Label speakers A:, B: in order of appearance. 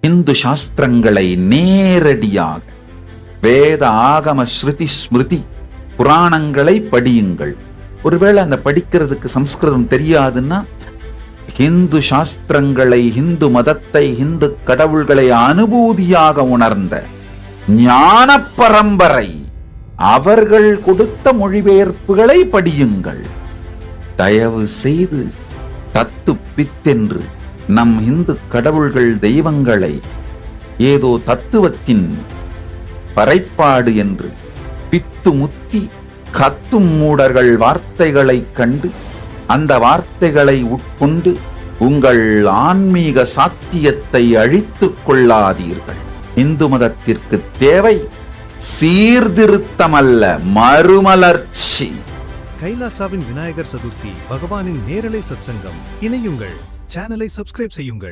A: இந்து சாஸ்திரங்களை நேரடியாக வேத ஆகம ஸ்ருதி ஸ்மிருதி புராணங்களை படியுங்கள். ஒருவேளை அந்த படிக்கிறதுக்கு சம்ஸ்கிருதம் தெரியாதுன்னா ஹிந்து சாஸ்திரங்களை, ஹிந்து மதத்தை, ஹிந்து கடவுள்களை அனுபூதியாக உணர்ந்த ஞான பரம்பரை அவர்கள் கொடுத்த மொழிபெயர்ப்புகளை படியுங்கள். தயவு செய்து தத்து பித்தென்று நம் இந்து கடவுள்கள் தெய்வங்களை ஏதோ தத்துவத்தின் பறைப்பாடு என்று பித்து முத்தி கத்தும் மூடர்கள் வார்த்தைகளை கண்டு அந்த வார்த்தைகளை உட்கொண்டு உங்கள் ஆன்மீக சாத்தியத்தை அழித்துக் கொள்ளாதீர்கள். இந்து மதத்திற்கு தேவை சீர்திருத்தமல்ல, மறுமலர்ச்சி.
B: கைலாசாவின் விநாயகர் சதுர்த்தி, பகவானின் நேரலை சத்சங்கம். இணையுங்கள். சேனலை சப்ஸ்கிரைப் செய்யுங்கள்.